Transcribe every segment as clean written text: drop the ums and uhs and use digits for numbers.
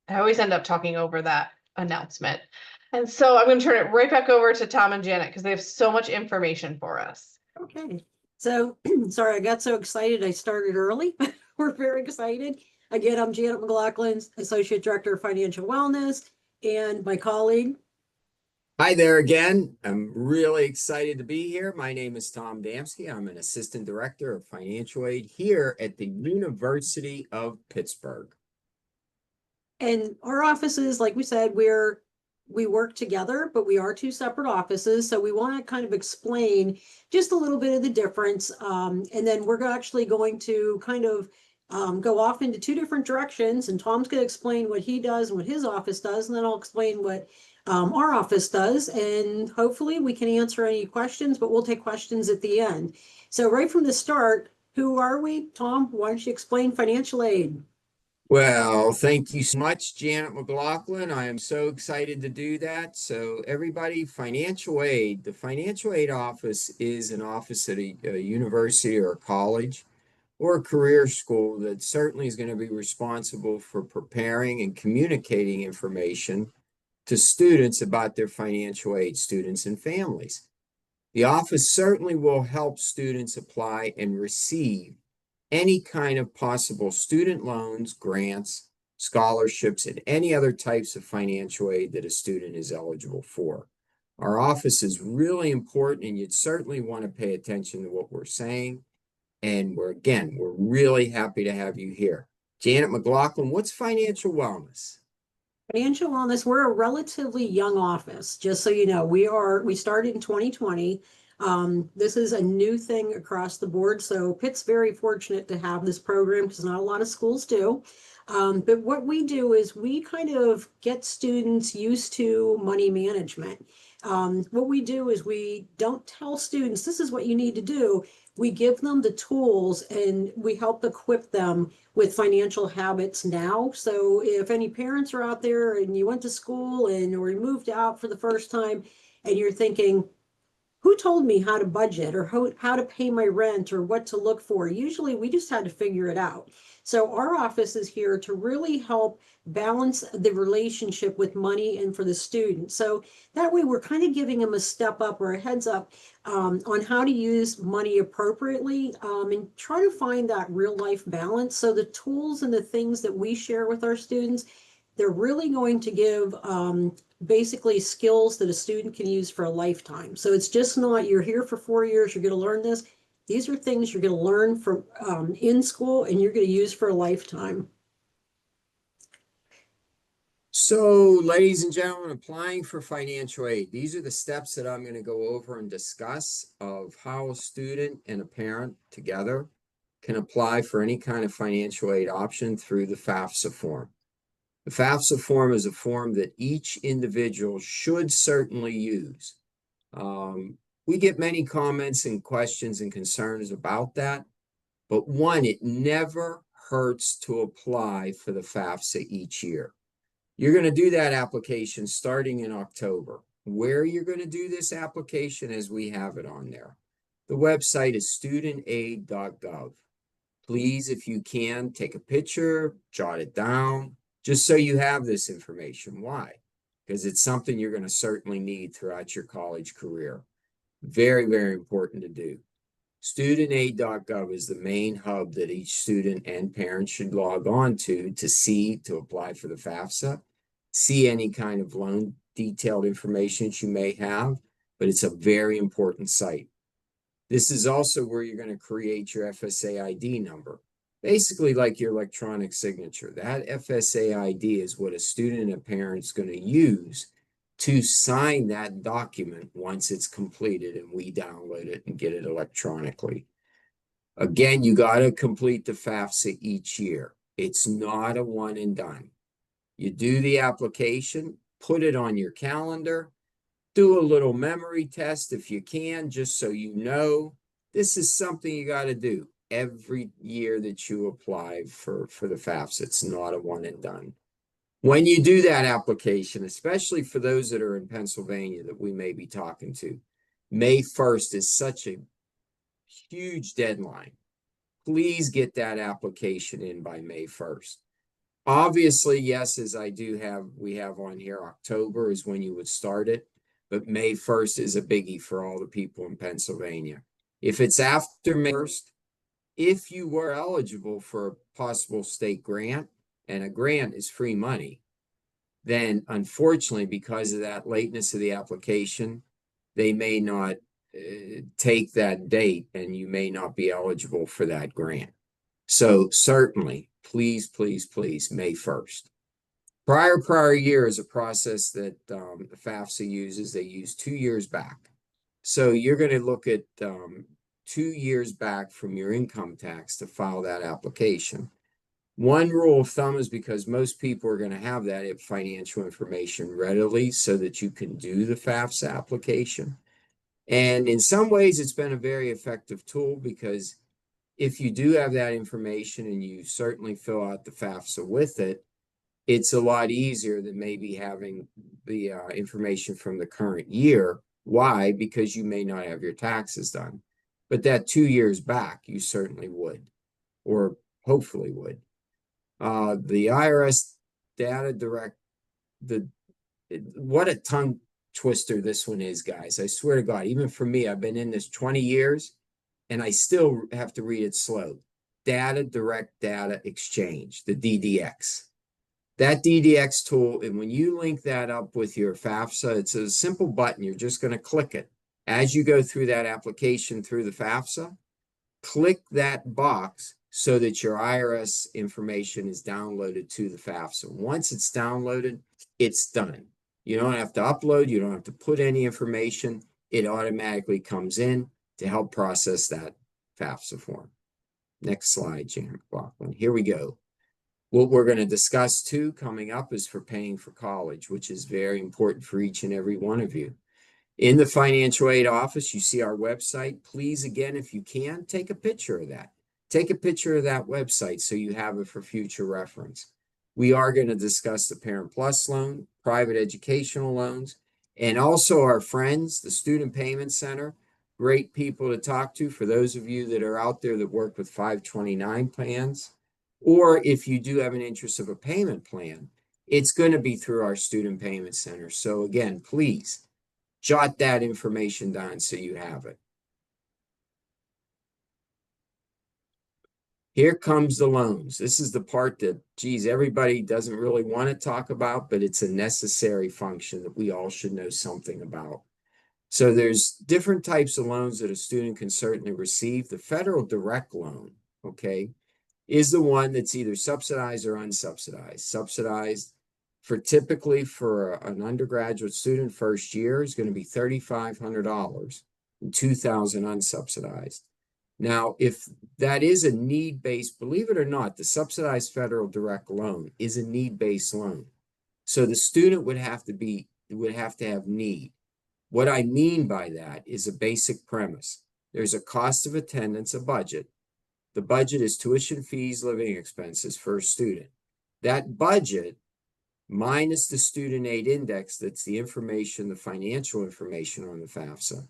I always end up talking over that announcement. And so I'm going to turn it right back over to Tom and Janet because they have so much information for us. Okay, so sorry, I got so excited I started early. We're very excited. Again, I'm Janet McLaughlin, Associate Director of Financial Wellness, and my colleague. Hi there again. I'm really excited to be here. My name is Tom Damsky. I'm an Assistant Director of Financial Aid here at the University of Pittsburgh. And our offices, like we said, we work together, but we are two separate offices. So we want to kind of explain just a little bit of the difference. And then we're actually going to kind of go off into two different directions. And Tom's going to explain what he does and what his office does. And then I'll explain what our office does. And hopefully we can answer any questions, but we'll take questions at the end. So right from the start, who are we? Tom, why don't you explain financial aid? Well, thank you so much, Janet McLaughlin. I am so excited to do that. So everybody, financial aid, the financial aid office is an office at a university or a college or a career school that certainly is going to be responsible for preparing and communicating information to students about their financial aid, students and families. The office certainly will help students apply and receive any kind of possible student loans, grants, scholarships, and any other types of financial aid that a student is eligible for. Our office is really important, and you'd certainly want to pay attention to what we're saying. And we're really happy to have you here. Janet McLaughlin, what's financial wellness? Financial wellness, we're a relatively young office, just so you know. We started in 2020. This is a new thing across the board. So Pitt's very fortunate to have this program because not a lot of schools do. But what we do is we kind of get students used to money management. What we do is we don't tell students, this is what you need to do. We give them the tools and we help equip them with financial habits now. So if any parents are out there and you went to school and or you moved out for the first time and you're thinking, who told me how to budget or how to pay my rent or what to look for? Usually we just had to figure it out. So our office is here to really help balance the relationship with money and for the student. So that way we're kind of giving them a step up or a heads up on how to use money appropriately and try to find that real life balance. So the tools and the things that we share with our students, they're really going to give basically skills that a student can use for a lifetime. So it's just not, you're here for 4 years, you're going to learn this. These are things you're going to learn from in school and you're going to use for a lifetime. So, ladies and gentlemen, applying for financial aid. These are the steps that I'm going to go over and discuss of how a student and a parent together can apply for any kind of financial aid option through the FAFSA form. The FAFSA form is a form that each individual should certainly use. We get many comments and questions and concerns about that, but one, it never hurts to apply for the FAFSA each year. You're going to do that application starting in October. Where you're going to do this application as we have it on there. The website is studentaid.gov. Please, if you can, take a picture, jot it down, just so you have this information. Why? Because it's something you're going to certainly need throughout your college career. Very, very important to do. Studentaid.gov is the main hub that each student and parent should log on to see to apply for the FAFSA, see any kind of loan detailed information that you may have, but it's a very important site. This is also where you're going to create your FSA ID number. Basically like your electronic signature. That FSA ID is what a student and a parent is going to use to sign that document once it's completed and we download it and get it electronically. Again, you got to complete the FAFSA each year. It's not a one and done. You do the application, put it on your calendar, do a little memory test if you can, just so you know this is something you got to do every year that you apply for the FAFSA. It's not a one and done. When you do that application, especially for those that are in Pennsylvania that we may be talking to, May 1st is such a huge deadline. Please get that application in by May 1st. Obviously, yes, as we have on here, October is when you would start it, but May 1st is a biggie for all the people in Pennsylvania. If it's after May 1st, if you were eligible for a possible state grant, and a grant is free money, then unfortunately, because of that lateness of the application, they may not take that date and you may not be eligible for that grant. So certainly, please, please, please, May 1st. Prior year is a process that FAFSA uses. They use 2 years back. So you're going to look at 2 years back from your income tax to file that application. One rule of thumb is because most people are going to have that financial information readily so that you can do the FAFSA application. And in some ways, it's been a very effective tool because if you do have that information and you certainly fill out the FAFSA with it, it's a lot easier than maybe having the information from the current year. Why? Because you may not have your taxes done. But that 2 years back, you certainly would, or hopefully would. The IRS data direct, what a tongue twister this one is, guys. I swear to God, even for me, I've been in this 20 years and I still have to read it slow. Data direct data exchange, the DDX. That DDX tool, and when you link that up with your FAFSA, it's a simple button. You're just going to click it. As you go through that application through the FAFSA, click that box so that your IRS information is downloaded to the FAFSA. Once it's downloaded, it's done. You don't have to upload. You don't have to put any information. It automatically comes in to help process that FAFSA form. Next slide, Janet McLaughlin. Here we go. What we're going to discuss too coming up is for paying for college, which is very important for each and every one of you. In the financial aid office, you see our website. Please, again, if you can, take a picture of that. Take a picture of that website so you have it for future reference. We are going to discuss the Parent Plus loan, private educational loans, and also our friends, the Student Payment Center. Great people to talk to for those of you that are out there that work with 529 plans. Or if you do have an interest of a payment plan, it's going to be through our Student Payment Center. So again, please jot that information down so you have it. Here comes the loans. This is the part that, geez, everybody doesn't really want to talk about, but it's a necessary function that we all should know something about. So there's different types of loans that a student can certainly receive. The federal direct loan, okay, is the one that's either subsidized or unsubsidized. Subsidized typically for an undergraduate student first year is going to be $3,500 and $2,000 unsubsidized. Now, if that is a need-based, believe it or not, the subsidized federal direct loan is a need-based loan. So the student would have to have need. What I mean by that is a basic premise. There's a cost of attendance, a budget. The budget is tuition fees, living expenses for a student. That budget minus the student aid index, that's the information, the financial information on the FAFSA.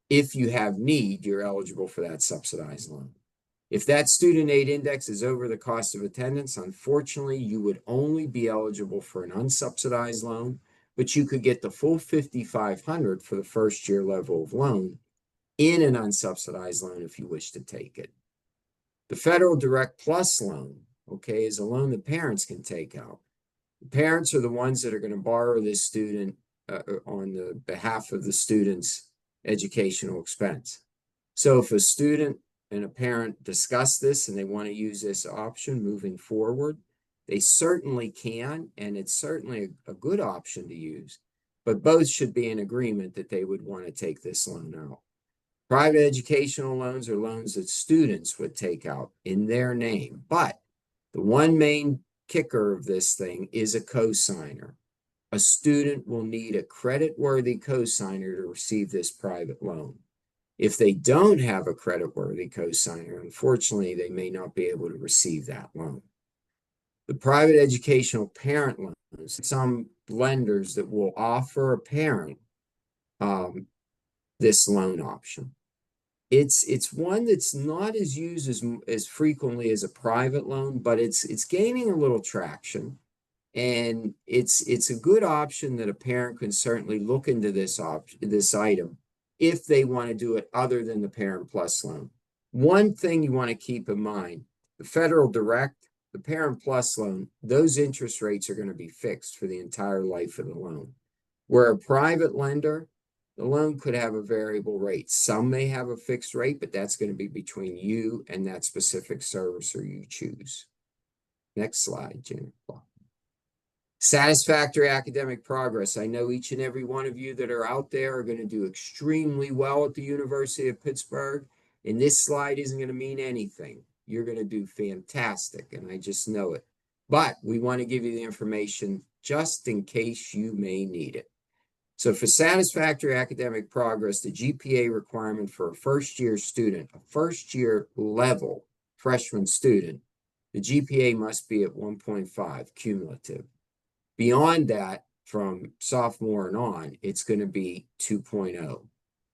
If you have need, you're eligible for that subsidized loan. If that student aid index is over the cost of attendance, unfortunately, you would only be eligible for an unsubsidized loan, but you could get the full $5,500 for the first year level of loan in an unsubsidized loan if you wish to take it. The Federal Direct Plus loan, okay, is a loan that parents can take out. The parents are the ones that are going to borrow this student on the behalf of the student's educational expense. So if a student and a parent discuss this and they want to use this option moving forward, they certainly can, and it's certainly a good option to use, but both should be in agreement that they would want to take this loan out. Private educational loans are loans that students would take out in their name, but the one main kicker of this thing is a cosigner. A student will need a credit-worthy cosigner to receive this private loan. If they don't have a credit-worthy cosigner, unfortunately, they may not be able to receive that loan. The private educational parent loans, some lenders that will offer a parent this loan option. It's one that's not as used as frequently as a private loan, but it's gaining a little traction. And it's a good option that a parent can certainly look into this item if they want to do it other than the Parent Plus loan. One thing you want to keep in mind, the Federal Direct, the Parent Plus loan, those interest rates are going to be fixed for the entire life of the loan. Where a private lender, the loan could have a variable rate. Some may have a fixed rate, but that's going to be between you and that specific servicer you choose. Next slide, Jennifer. Satisfactory academic progress. I know each and every one of you that are out there are going to do extremely well at the University of Pittsburgh. And this slide isn't going to mean anything. You're going to do fantastic, and I just know it. But we want to give you the information just in case you may need it. So for satisfactory academic progress, the GPA requirement for a first-year student, a first-year level freshman student, the GPA must be at 1.5 cumulative. Beyond that, from sophomore and on, it's going to be 2.0.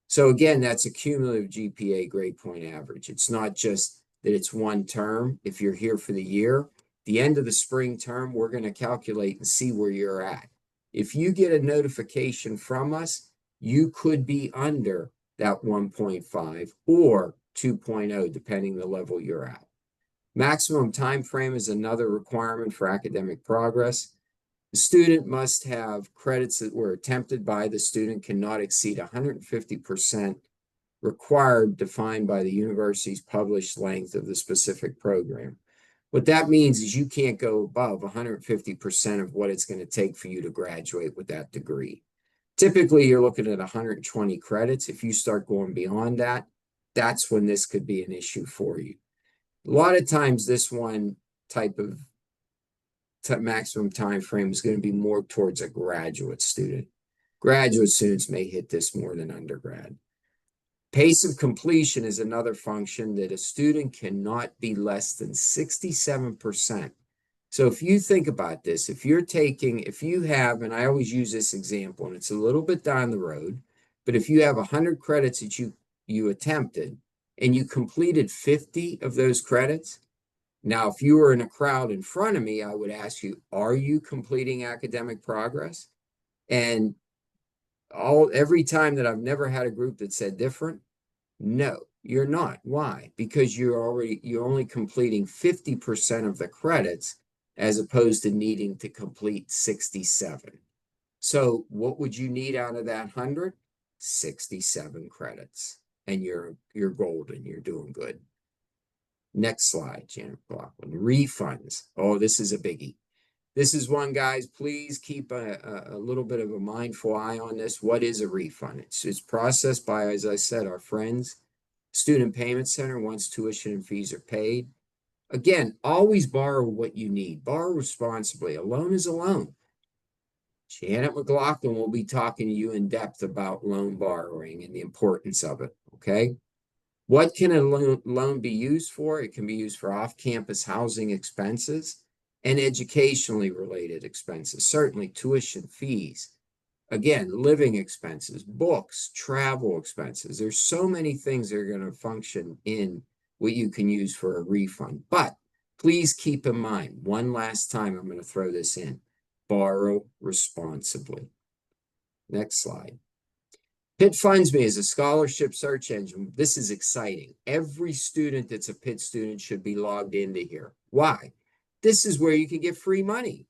So again, that's a cumulative GPA grade point average. It's not just that it's one term. If you're here for the year, the end of the spring term, we're going to calculate and see where you're at. If you get a notification from us, you could be under that 1.5 or 2.0, depending the level you're at. Maximum time frame is another requirement for academic progress. The student must have credits that were attempted by the student cannot exceed 150% required, defined by the university's published length of the specific program. What that means is you can't go above 150% of what it's going to take for you to graduate with that degree. Typically, you're looking at 120 credits. If you start going beyond that, that's when this could be an issue for you. A lot of times, this one type of maximum time frame is going to be more towards a graduate student. Graduate students may hit this more than undergrad. Pace of completion is another function that a student cannot be less than 67%. So if you think about this, if you have, and I always use this example, and it's a little bit down the road, but if you have 100 credits that you attempted and you completed 50 of those credits, now, if you were in a crowd in front of me, I would ask you, are you completing academic progress? And every time that I've never had a group that said different, no, you're not. Why? Because you're only completing 50% of the credits as opposed to needing to complete 67. So what would you need out of that 100? 67 credits. And you're golden, you're doing good. Next slide, Janet McLaughlin. Refunds. Oh, this is a biggie. This is one, guys, please keep a little bit of a mindful eye on this. What is a refund? It's processed by, as I said, our friends, Student Payment Center, once tuition and fees are paid. Again, always borrow what you need. Borrow responsibly. A loan is a loan. Janet McLaughlin will be talking to you in depth about loan borrowing and the importance of it, okay? What can a loan be used for? It can be used for off-campus housing expenses and educationally related expenses, certainly tuition fees. Again, living expenses, books, travel expenses. There's so many things that are going to function in what you can use for a refund. But please keep in mind, one last time I'm going to throw this in, borrow responsibly. Next slide. Pitt Funds Me is a scholarship search engine. This is exciting. Every student that's a Pitt student should be logged into here. Why? This is where you can get free money.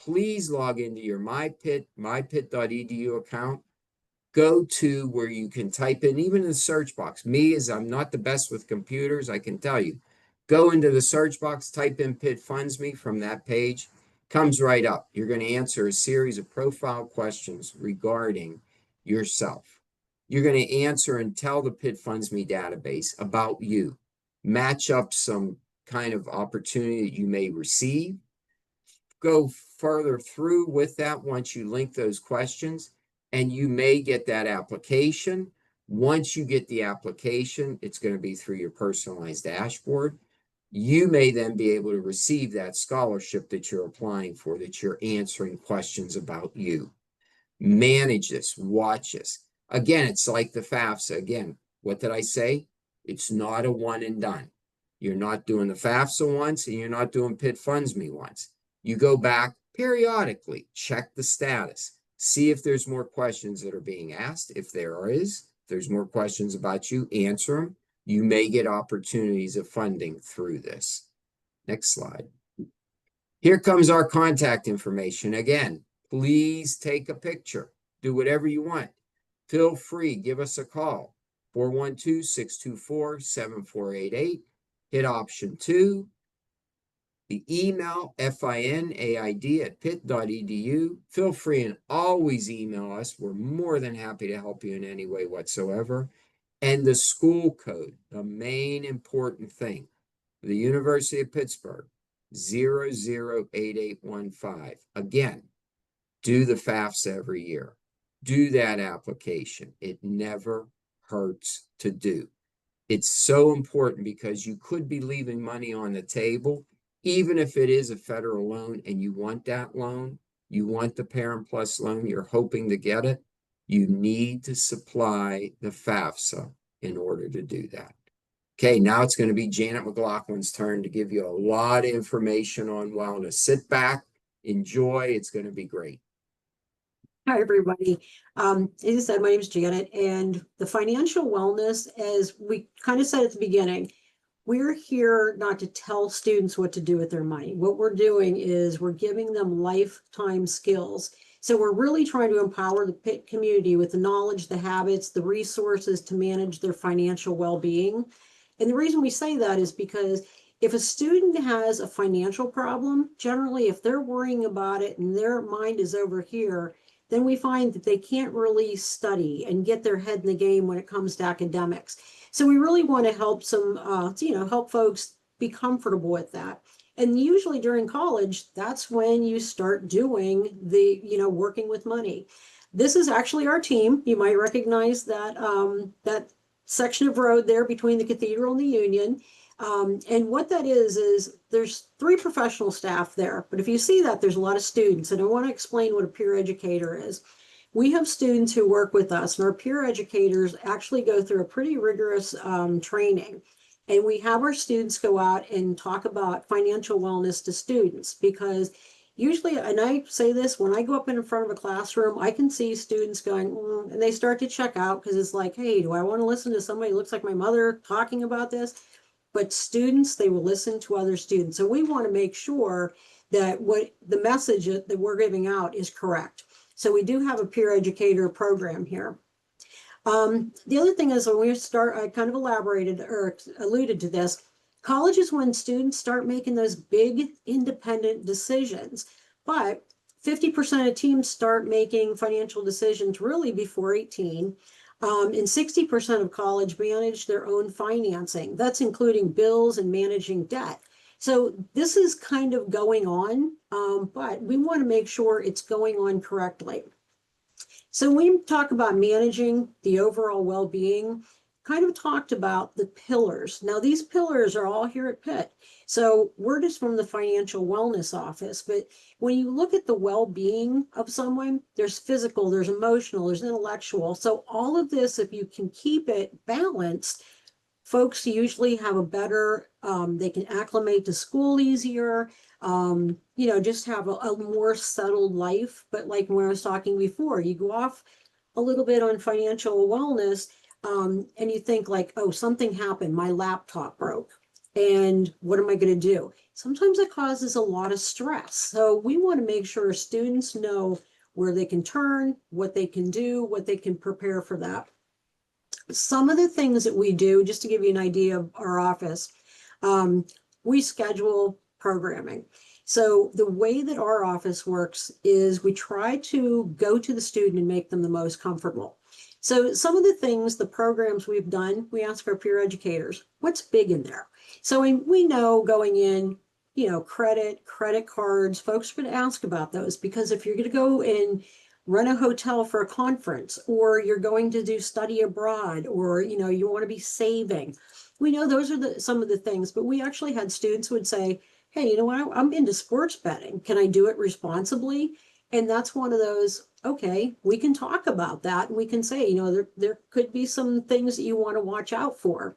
Please log into your mypitt.edu account. Go to where you can type in, even in the search box. Me, as I'm not the best with computers, I can tell you. Go into the search box, type in Pitt Funds Me from that page. Comes right up. You're going to answer a series of profile questions regarding yourself. You're going to answer and tell the Pitt Funds Me database about you. Match up some kind of opportunity that you may receive. Go further through with that once you link those questions, and you may get that application. Once you get the application, it's going to be through your personalized dashboard. You may then be able to receive that scholarship that you're applying for, that you're answering questions about you. Manage this, watch this. Again, it's like the FAFSA. Again, what did I say? It's not a one and done. You're not doing the FAFSA once and you're not doing Pitt Funds Me once. You go back periodically, check the status, see if there's more questions that are being asked. If there's more questions about you, answer them. You may get opportunities of funding through this. Next slide. Here comes our contact information. Again, please take a picture. Do whatever you want. Feel free, give us a call. 412-624-7488. Hit option 2. The email, finaid@pitt.edu. Feel free and always email us. We're more than happy to help you in any way whatsoever. And the school code, the main important thing, the University of Pittsburgh, 008815. Again, do the FAFSA every year. Do that application. It never hurts to do. It's so important because you could be leaving money on the table, even if it is a federal loan and you want that loan, you want the Parent Plus loan, you're hoping to get it, you need to supply the FAFSA in order to do that. Okay, now it's going to be Janet McLaughlin's turn to give you a lot of information on wellness. Sit back, enjoy, it's going to be great. Hi, everybody. As I said, my name is Janet, and the financial wellness, as we kind of said at the beginning, we're here not to tell students what to do with their money. What we're doing is we're giving them lifetime skills. So we're really trying to empower the Pitt community with the knowledge, the habits, the resources to manage their financial well-being. And the reason we say that is because if a student has a financial problem, generally, if they're worrying about it and their mind is over here, then we find that they can't really study and get their head in the game when it comes to academics. So we really want to help help folks be comfortable with that. And usually during college, that's when you start doing the, working with money. This is actually our team. You might recognize that, that section of road there between the Cathedral and the Union. And what that is there's 3 professional staff there, but if you see that, there's a lot of students, and I want to explain what a peer educator is. We have students who work with us, and our peer educators actually go through a pretty rigorous training. And we have our students go out and talk about financial wellness to students, because usually, and I say this, when I go up in front of a classroom, I can see students going, and they start to check out because it's like, hey, do I want to listen to somebody who looks like my mother talking about this? But students, they will listen to other students. So we want to make sure that what the message that we're giving out is correct. So we do have a peer educator program here. The other thing is, when we start, I kind of elaborated or alluded to this, college is when students start making those big independent decisions. But 50% of teams start making financial decisions really before 18. And 60% of college manage their own financing. That's including bills and managing debt. So this is kind of going on, but we want to make sure it's going on correctly. So when we talk about managing the overall well-being, kind of talked about the pillars. Now, these pillars are all here at Pitt. So we're just from the financial wellness office, but when you look at the well-being of someone, there's physical, there's emotional, there's intellectual. So all of this, if you can keep it balanced, folks usually have a better, they can acclimate to school easier, just have a more settled life. But like when I was talking before, you go off a little bit on financial wellness, and you think like, oh, something happened, my laptop broke, and what am I going to do? Sometimes it causes a lot of stress. So we want to make sure students know where they can turn, what they can do, what they can prepare for that. Some of the things that we do, just to give you an idea of our office, we schedule programming. So the way that our office works is we try to go to the student and make them the most comfortable. So some of the things, the programs we've done, we ask our peer educators, what's big in there? So we know going in, credit cards, folks are going to ask about those, because if you're going to go and rent a hotel for a conference, or you're going to do study abroad, or, you want to be saving, we know those are some of the things. But we actually had students who would say, hey, you know what, I'm into sports betting. Can I do it responsibly? And that's one of those, okay, we can talk about that. And we can say, there could be some things that you want to watch out for.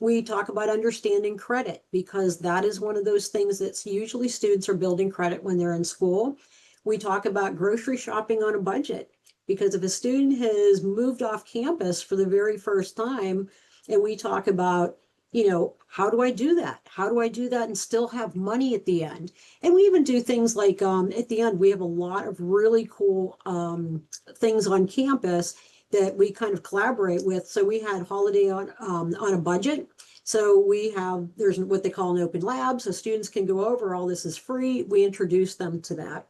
We talk about understanding credit because that is one of those things that's usually students are building credit when they're in school. We talk about grocery shopping on a budget because if a student has moved off campus for the very first time, and we talk about, how do I do that? How do I do that and still have money at the end? And we even do things like at the end, we have a lot of really cool things on campus that we kind of collaborate with. So we had holiday on a budget. So there's what they call an open lab. So students can go over, all this is free. We introduce them to that.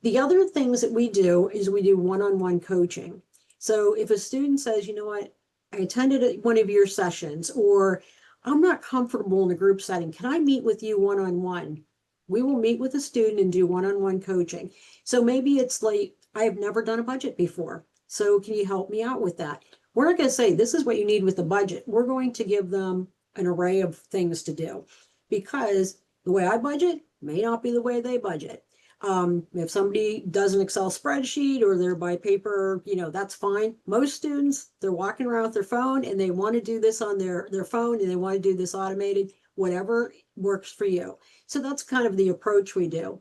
The other things that we do is we do one-on-one coaching. So if a student says, you know what, I attended one of your sessions, or I'm not comfortable in a group setting, can I meet with you one-on-one? We will meet with a student and do one-on-one coaching. So maybe it's like, I have never done a budget before. So can you help me out with that? We're not going to say, this is what you need with the budget. We're going to give them an array of things to do because the way I budget may not be the way they budget. If somebody does an Excel spreadsheet or they're by paper, that's fine. Most students, they're walking around with their phone and they want to do this on their phone and they want to do this automated, whatever works for you. So that's kind of the approach we do.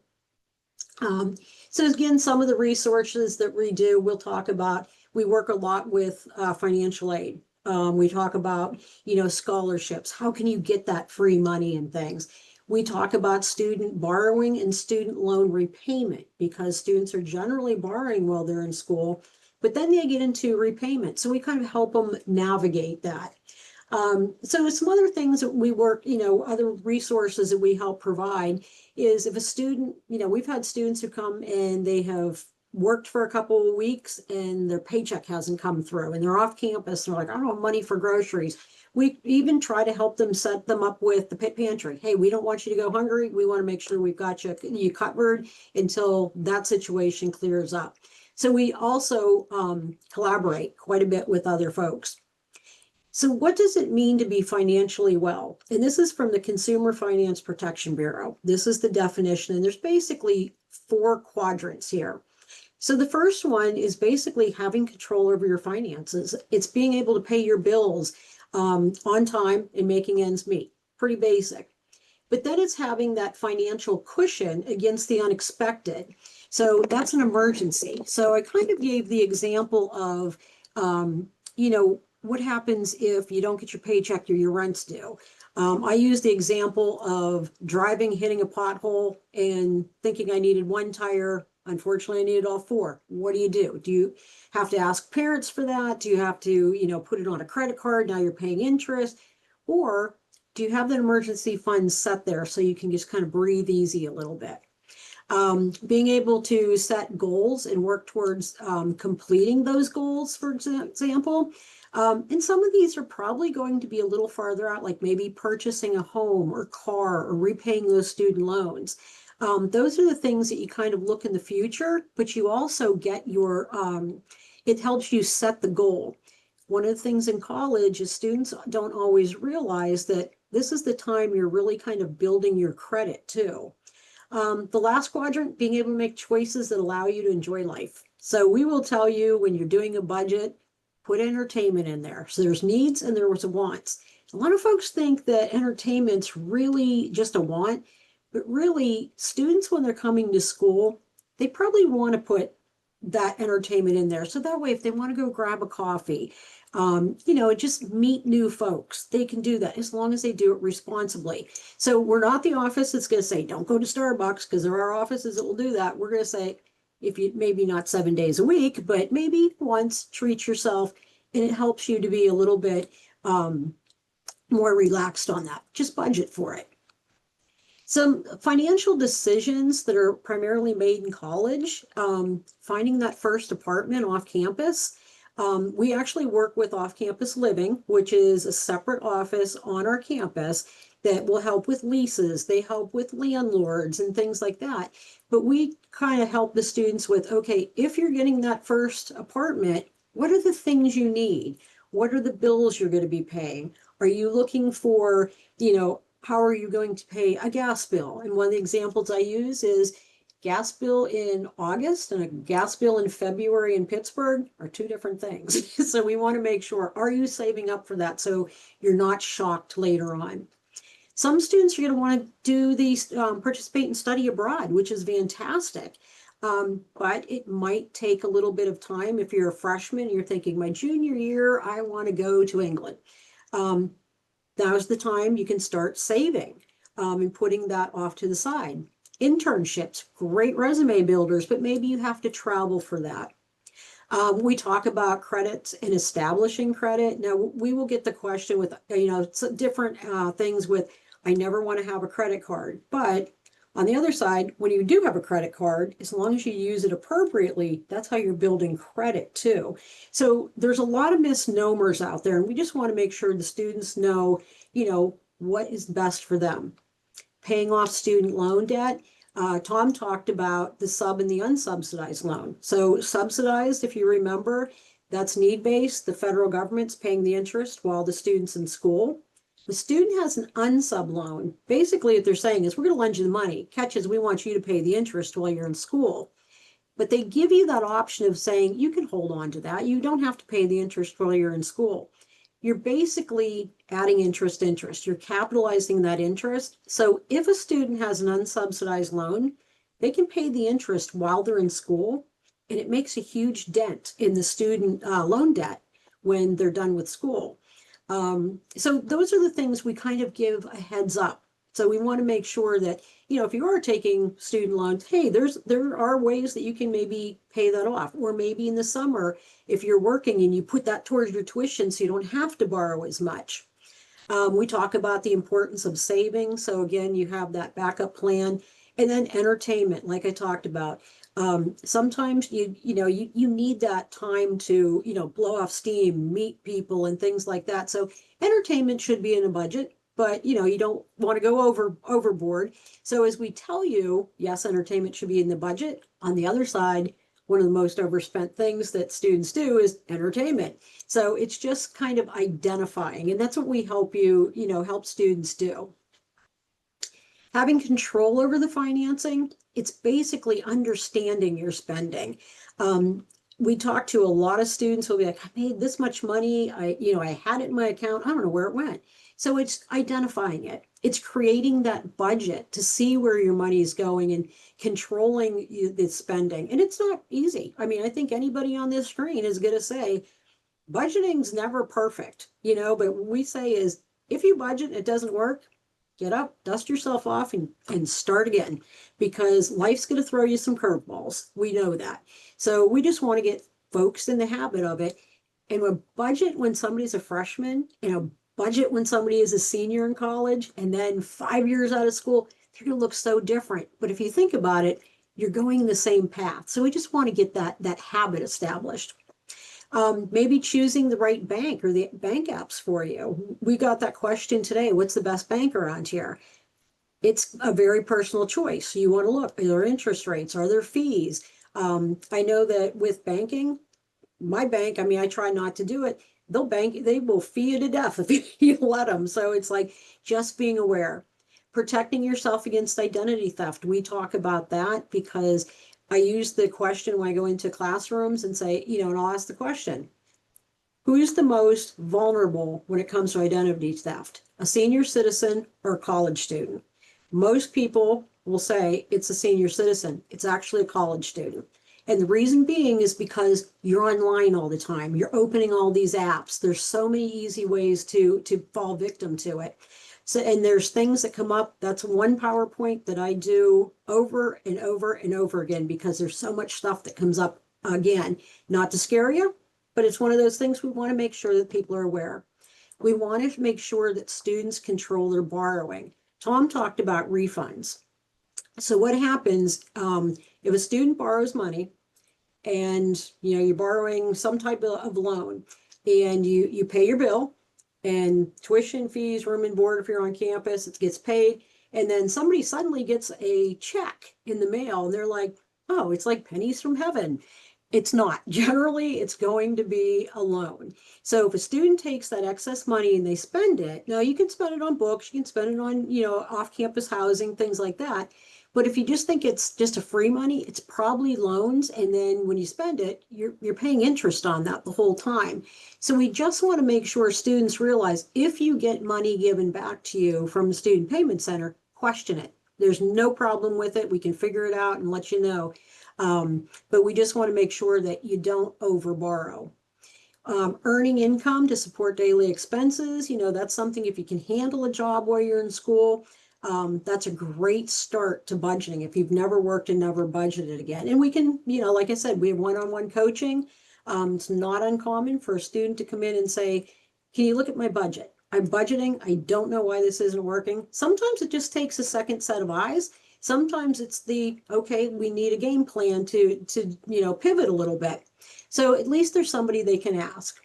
So again, some of the resources that we do, we'll talk about, we work a lot with financial aid. We talk about, scholarships. How can you get that free money and things? We talk about student borrowing and student loan repayment because students are generally borrowing while they're in school, but then they get into repayment. So we kind of help them navigate that. So some other things that we work, other resources that we help provide is if a student, we've had students who come and they have worked for a couple of weeks and their paycheck hasn't come through and they're off campus and they're like, I don't have money for groceries. We even try to help them set them up with the Pitt pantry. Hey, we don't want you to go hungry. We want to make sure we've got you covered until that situation clears up. So we also collaborate quite a bit with other folks. So what does it mean to be financially well? And this is from the Consumer Finance Protection Bureau. This is the definition, and there's basically 4 quadrants here. So the first one is basically having control over your finances. It's being able to pay your bills on time and making ends meet. Pretty basic. But then it's having that financial cushion against the unexpected. So that's an emergency. So I kind of gave the example of, what happens if you don't get your paycheck or your rent's due? I use the example of driving, hitting a pothole and thinking I needed 1 tire. Unfortunately, I needed all 4. What do? Do you have to ask parents for that? Do you have to, put it on a credit card? Now you're paying interest. Or do you have that emergency fund set there so you can just kind of breathe easy a little bit? Being able to set goals and work towards completing those goals, for example. And some of these are probably going to be a little farther out, like maybe purchasing a home or car or repaying those student loans. Those are the things that you kind of look in the future, but you also get your, it helps you set the goal. One of the things in college is students don't always realize that this is the time you're really kind of building your credit too. The last quadrant, being able to make choices that allow you to enjoy life. So we will tell you when you're doing a budget, put entertainment in there. So there's needs and there's wants. A lot of folks think that entertainment's really just a want, but really students, when they're coming to school, they probably want to put that entertainment in there. So that way, if they want to go grab a coffee, just meet new folks, they can do that as long as they do it responsibly. So we're not the office that's going to say, don't go to Starbucks, because there are offices that will do that. We're going to say, if you maybe not 7 days a week, but maybe once, treat yourself, and it helps you to be a little bit more relaxed on that. Just budget for it. Some financial decisions that are primarily made in college, finding that first apartment off campus. We actually work with off-campus living, which is a separate office on our campus that will help with leases. They help with landlords and things like that. But we kind of help the students with, okay, if you're getting that first apartment, what are the things you need? What are the bills you're going to be paying? Are you looking for, how are you going to pay a gas bill? And one of the examples I use is gas bill in August and a gas bill in February in Pittsburgh are two different things. So we want to make sure, are you saving up for that so you're not shocked later on? Some students are going to want to do these, participate and study abroad, which is fantastic. But it might take a little bit of time. If you're a freshman, you're thinking, my junior year, I want to go to England. Now's the time you can start saving and putting that off to the side. Internships, great resume builders, but maybe you have to travel for that. We talk about credits and establishing credit. Now, we will get the question with, different things with, I never want to have a credit card. But on the other side, when you do have a credit card, as long as you use it appropriately, that's how you're building credit too. So there's a lot of misnomers out there, and we just want to make sure the students know, what is best for them. Paying off student loan debt. Tom talked about the sub and the unsubsidized loan. So subsidized, if you remember, that's need-based. The federal government's paying the interest while the student's in school. The student has an unsub loan. Basically, what they're saying is, we're going to lend you the money. Catch is, we want you to pay the interest while you're in school. But they give you that option of saying, you can hold on to that. You don't have to pay the interest while you're in school. You're basically adding interest. You're capitalizing that interest. So if a student has an unsubsidized loan, they can pay the interest while they're in school, and it makes a huge dent in the student loan debt when they're done with school. So those are the things we kind of give a heads up. So we want to make sure that, if you are taking student loans, hey, there are ways that you can maybe pay that off. Or maybe in the summer, if you're working and you put that towards your tuition so you don't have to borrow as much. We talk about the importance of saving. So again, you have that backup plan. And then entertainment, like I talked about. Sometimes you need that time to, blow off steam, meet people and things like that. So entertainment should be in a budget, but you don't want to go overboard. So as we tell you, yes, entertainment should be in the budget. On the other side, one of the most overspent things that students do is entertainment. So it's just kind of identifying, and that's what we help help students do. Having control over the financing, it's basically understanding your spending. We talk to a lot of students who'll be like, I made this much money. I had it in my account. I don't know where it went. So it's identifying it. It's creating that budget to see where your money is going and controlling the spending. And it's not easy. I mean, I think anybody on this screen is going to say, budgeting's never perfect, but what we say is, if you budget and it doesn't work, get up, dust yourself off, and start again, because life's going to throw you some curveballs. We know that. So we just want to get folks in the habit of it. And a budget when somebody's a freshman, and a budget when somebody is a senior in college, and then 5 years out of school, they're going to look so different. But if you think about it, you're going the same path. So we just want to get that habit established. Maybe choosing the right bank or the bank apps for you. We got that question today. What's the best bank around here? It's a very personal choice. You want to look, are there interest rates? Are there fees? I know that with banking, my bank, I try not to do it. They will fee you to death if you let them. So it's like just being aware. Protecting yourself against identity theft. We talk about that because I use the question when I go into classrooms and say, and I'll ask the question, who's the most vulnerable when it comes to identity theft? A senior citizen or a college student? Most people will say it's a senior citizen. It's actually a college student. And the reason being is because you're online all the time. You're opening all these apps. There's so many easy ways to fall victim to it. So, and there's things that come up. That's one PowerPoint that I do over and over and over again, because there's so much stuff that comes up again, not to scare you, but it's one of those things we want to make sure that people are aware. We want to make sure that students control their borrowing. Tom talked about refunds. So what happens if a student borrows money and you're borrowing some type of loan, and you pay your bill, and tuition, fees, room and board if you're on campus, it gets paid, and then somebody suddenly gets a check in the mail and they're like, oh, it's like pennies from heaven. It's not. Generally, it's going to be a loan. So if a student takes that excess money and they spend it, now you can spend it on books, you can spend it on, off-campus housing, things like that. But if you just think it's just a free money, it's probably loans. And then when you spend it, you're paying interest on that the whole time. So we just want to make sure students realize if you get money given back to you from the Student Payment Center, question it. There's no problem with it. We can figure it out and let you know. But we just want to make sure that you don't over borrow. Earning income to support daily expenses, that's something if you can handle a job while you're in school, that's a great start to budgeting if you've never worked and never budgeted again. And we can, like I said, we have one-on-one coaching. It's not uncommon for a student to come in and say, can you look at my budget? I'm budgeting. I don't know why this isn't working. Sometimes it just takes a second set of eyes. Sometimes it's okay, we need a game plan to pivot a little bit. So at least there's somebody they can ask.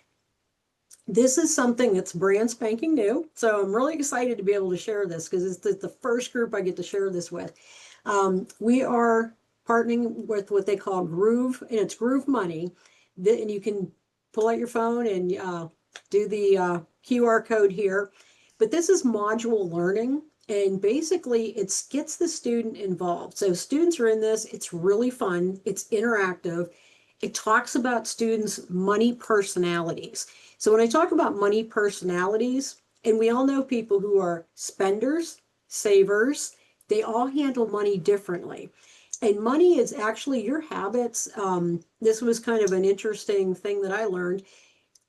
This is something that's brand spanking new. So I'm really excited to be able to share this because it's the first group I get to share this with. We are partnering with what they call Groove, and it's Groove Money. And you can pull out your phone and do the QR code here. But this is module learning. And basically, it gets the student involved. So students are in this. It's really fun. It's interactive. It talks about students' money personalities. So when I talk about money personalities, and we all know people who are spenders, savers, they all handle money differently. And money is actually your habits. This was kind of an interesting thing that I learned.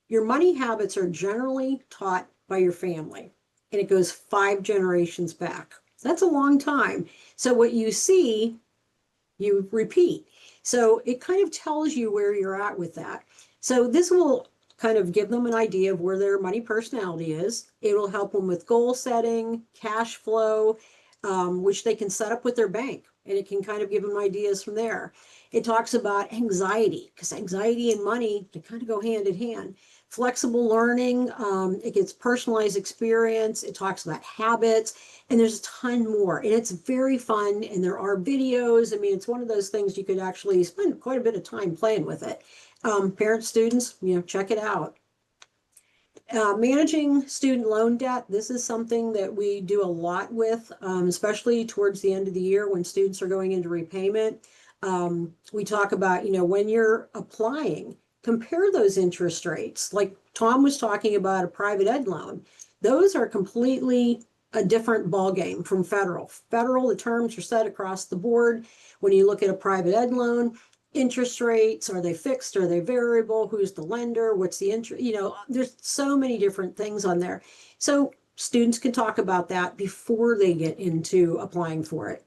Your money habits are generally taught by your family, and it goes 5 generations back. That's a long time. So what you see, you repeat. So it kind of tells you where you're at with that. So this will kind of give them an idea of where their money personality is. It will help them with goal setting, cash flow, which they can set up with their bank, and it can kind of give them ideas from there. It talks about anxiety, because anxiety and money, they kind of go hand in hand. Flexible learning, it gets personalized experience. It talks about habits, and there's a ton more. And it's very fun, and there are videos. I mean, it's one of those things you could actually spend quite a bit of time playing with it. Parents, students, check it out. Managing student loan debt, this is something that we do a lot with, especially towards the end of the year when students are going into repayment. We talk about, when you're applying, compare those interest rates. Like Tom was talking about a private ed loan. Those are completely a different ballgame from federal. Federal, the terms are set across the board. When you look at a private ed loan, interest rates, are they fixed? Are they variable? Who's the lender? What's the interest? There's so many different things on there. So students can talk about that before they get into applying for it.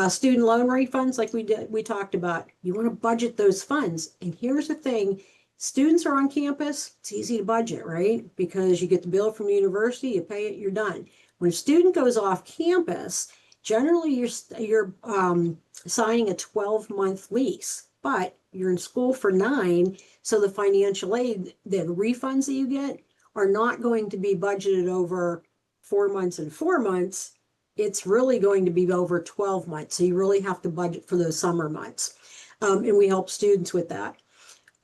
Student loan refunds, like we talked about, you want to budget those funds. And here's the thing, students are on campus, it's easy to budget, right? Because you get the bill from the university, you pay it, you're done. When a student goes off campus, generally you're signing a 12-month lease, but you're in school for 9, so the financial aid, the refunds that you get are not going to be budgeted over 4 months and 4 months. It's really going to be over 12 months. So you really have to budget for those summer months. And we help students with that.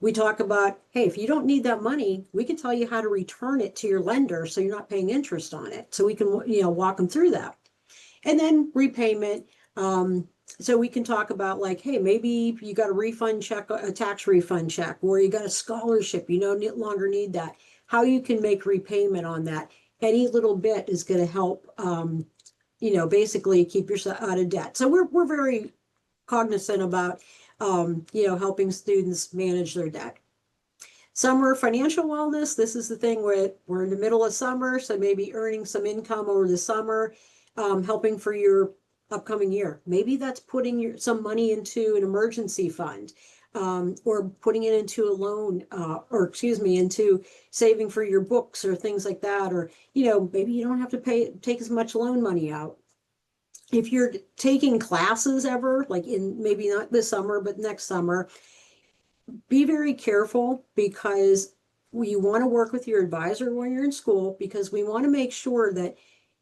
We talk about, hey, if you don't need that money, we can tell you how to return it to your lender so you're not paying interest on it. So we can, walk them through that. And then repayment. So we can talk about like, hey, maybe you got a refund check, a tax refund check, or you got a scholarship, no longer need that. How you can make repayment on that. Any little bit is going to help basically keep yourself out of debt. So we're very cognizant about, helping students manage their debt. Summer financial wellness. This is the thing where we're in the middle of summer, so maybe earning some income over the summer, helping for your upcoming year. Maybe that's putting some money into an emergency fund, or putting it into a loan, into saving for your books or things like that. Or, maybe you don't have to take as much loan money out. If you're taking classes ever, like in maybe not this summer, but next summer, be very careful because you want to work with your advisor when you're in school, because we want to make sure that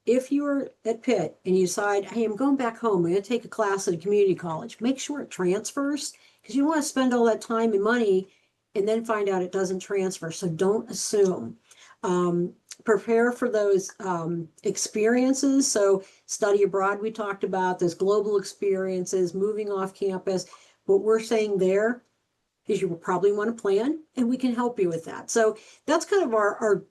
if you're at Pitt and you decide, hey, I'm going back home, I'm going to take a class at a community college, make sure it transfers, because you don't want to spend all that time and money and then find out it doesn't transfer. So don't assume. Prepare for those experiences. So study abroad, we talked about those global experiences, moving off campus. What we're saying there is you will probably want to plan, and we can help you with that. So that's kind of our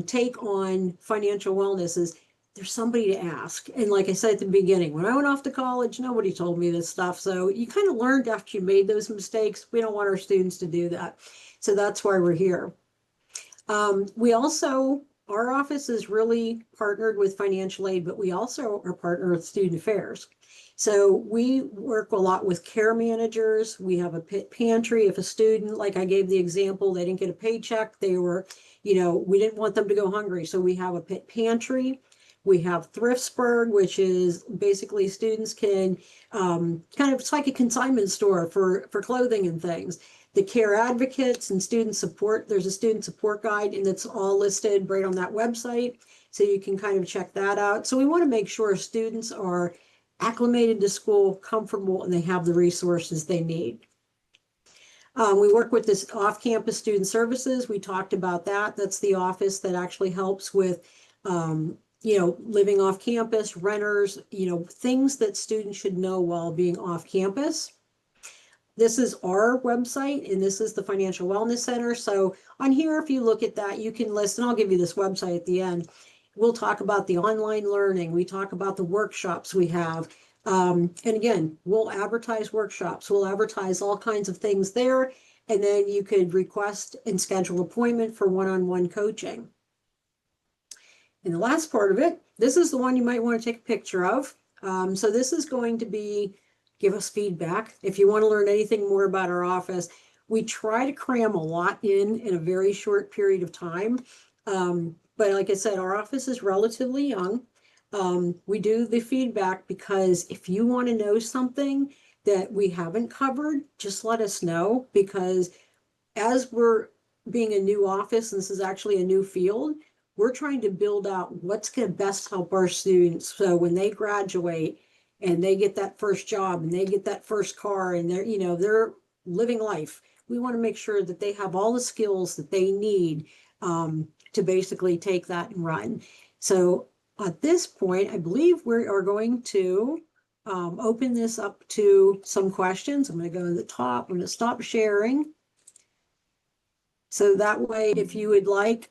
take on financial wellness is there's somebody to ask. And like I said at the beginning, when I went off to college, nobody told me this stuff. So you kind of learned after you made those mistakes. We don't want our students to do that. So that's why we're here. We also, our office is really partnered with financial aid, but we also are partnered with student affairs. So we work a lot with care managers. We have a Pitt pantry. If a student, like I gave the example, they didn't get a paycheck, they were, we didn't want them to go hungry. So we have a Pitt pantry. We have Thriftsburg, which is basically students can it's like a consignment store for clothing and things. The care advocates and student support, there's a student support guide, and it's all listed right on that website. So you can kind of check that out. So we want to make sure students are acclimated to school, comfortable, and they have the resources they need. We work with this off-campus student services. We talked about that. That's the office that actually helps with, living off campus, renters, things that students should know while being off campus. This is our website, and this is the Financial Wellness Center. So on here, if you look at that, you can list, and I'll give you this website at the end. We'll talk about the online learning. We talk about the workshops we have. And again, we'll advertise workshops. We'll advertise all kinds of things there. And then you could request and schedule appointment for one-on-one coaching. And the last part of it, this is the one you might want to take a picture of. So this is going to be, give us feedback. If you want to learn anything more about our office, we try to cram a lot in a very short period of time. But like I said, our office is relatively young. We do the feedback because if you want to know something that we haven't covered, just let us know, because as we're being a new office, and this is actually a new field, we're trying to build out what's going to best help our students. So when they graduate and they get that first job and they get that first car and they're living life, we want to make sure that they have all the skills that they need to basically take that and run. So at this point, I believe we are going to open this up to some questions. I'm going to go to the top. I'm going to stop sharing. So that way, if you would like,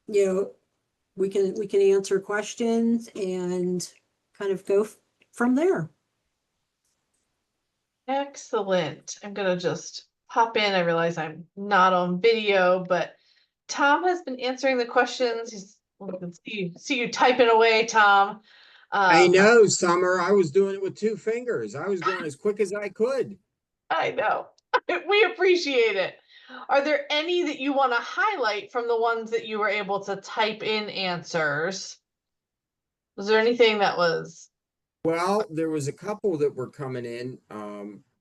we can answer questions and kind of go from there. Excellent. I'm gonna just pop in. I realize I'm not on video, but Tom has been answering the questions. We can see you typing away, Tom. I know, Summer. I was doing it with 2 fingers. I was going as quick as I could. I know. We appreciate it. Are there any that you want to highlight from the ones that you were able to type in answers? Was there anything that was? Well, there was a couple that were coming in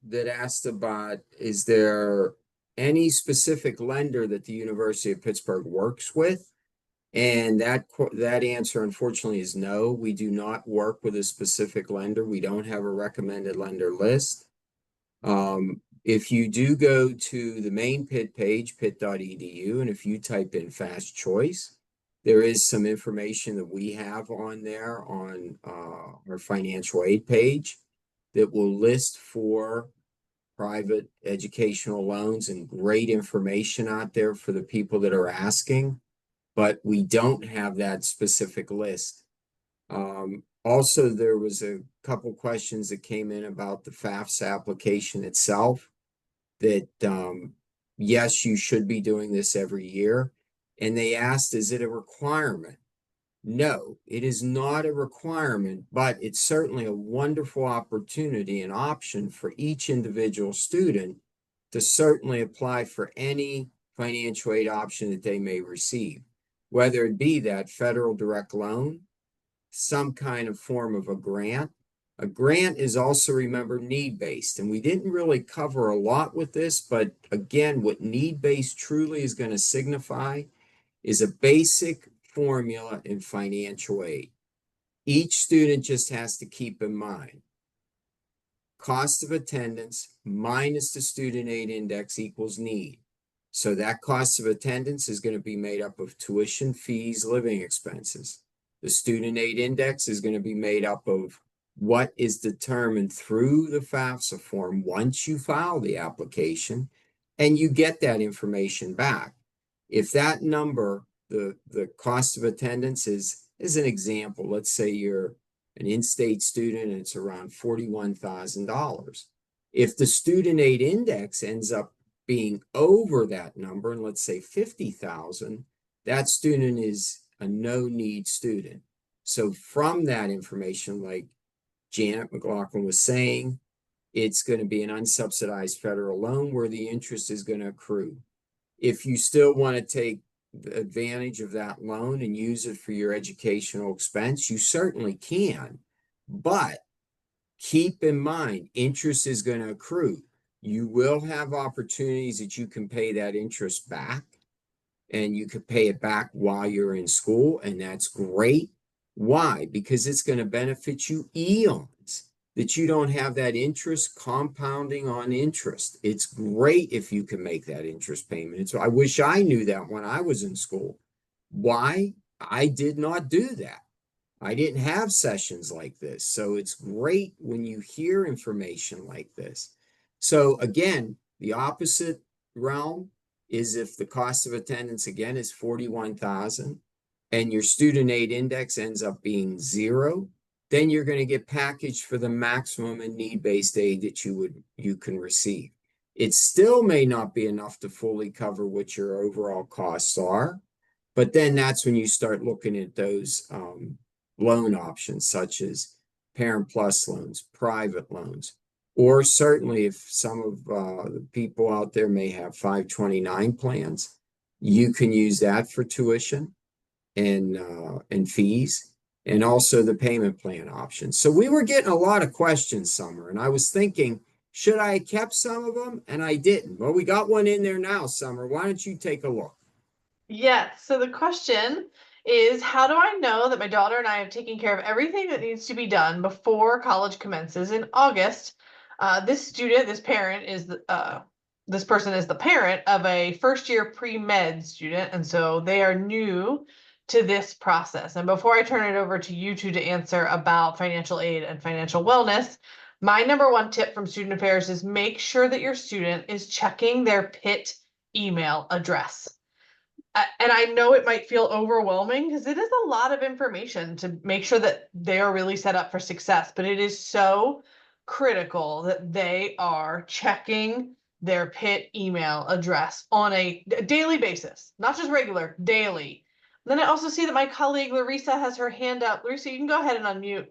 that asked about, is there any specific lender that the University of Pittsburgh works with? And that answer, unfortunately, is no. We do not work with a specific lender. We don't have a recommended lender list. If you do go to the main Pitt page, pitt.edu, and if you type in Fast Choice, there is some information that we have on there on our financial aid page that will list for private educational loans and great information out there for the people that are asking, but we don't have that specific list. Also, there was a couple questions that came in about the FAFSA application itself that, yes, you should be doing this every year. And they asked, is it a requirement? No, it is not a requirement, but it's certainly a wonderful opportunity and option for each individual student to certainly apply for any financial aid option that they may receive, whether it be that federal direct loan, some kind of form of a grant. A grant is also, remember, need-based, and we didn't really cover a lot with this, but again, what need-based truly is going to signify is a basic formula in financial aid. Each student just has to keep in mind cost of attendance minus the student aid index equals need. So that cost of attendance is going to be made up of tuition, fees, living expenses. The student aid index is going to be made up of what is determined through the FAFSA form once you file the application and you get that information back. If that number, the cost of attendance is an example, let's say you're an in-state student and it's around $41,000. If the student aid index ends up being over that number, and let's say 50,000, that student is a no-need student. So from that information, like Janet McLaughlin was saying, it's going to be an unsubsidized federal loan where the interest is going to accrue. If you still want to take advantage of that loan and use it for your educational expense, you certainly can. But keep in mind, interest is going to accrue. You will have opportunities that you can pay that interest back, and you could pay it back while you're in school, and that's great. Why? Because it's going to benefit you eons, that you don't have that interest compounding on interest. It's great if you can make that interest payment. So I wish I knew that when I was in school. Why? I did not do that. I didn't have sessions like this. So it's great when you hear information like this. So again, the opposite realm is if the cost of attendance again is 41,000 and your student aid index ends up being 0, then you're going to get packaged for the maximum and need-based aid that you can receive. It still may not be enough to fully cover what your overall costs are, but then that's when you start looking at those loan options such as Parent Plus loans, private loans, or certainly if some of the people out there may have 529 plans, you can use that for tuition and fees, and also the payment plan options. So we were getting a lot of questions, Summer, and I was thinking, should I have kept some of them? And I didn't. Well, we got one in there now, Summer. Why don't you take a look? Yes. So the question is, how do I know that my daughter and I have taken care of everything that needs to be done before college commences in August? This parent is this person is the parent of a first year pre-med student, and so they are new to this process. And before I turn it over to you two to answer about financial aid and financial wellness, my number one tip from Student Affairs is make sure that your student is checking their Pitt email address. And I know it might feel overwhelming because it is a lot of information to make sure that they are really set up for success, but it is so critical that they are checking their Pitt email address on a daily basis, not just regular, daily. Then I also see that my colleague Larissa has her hand up. Larissa, you can go ahead and unmute.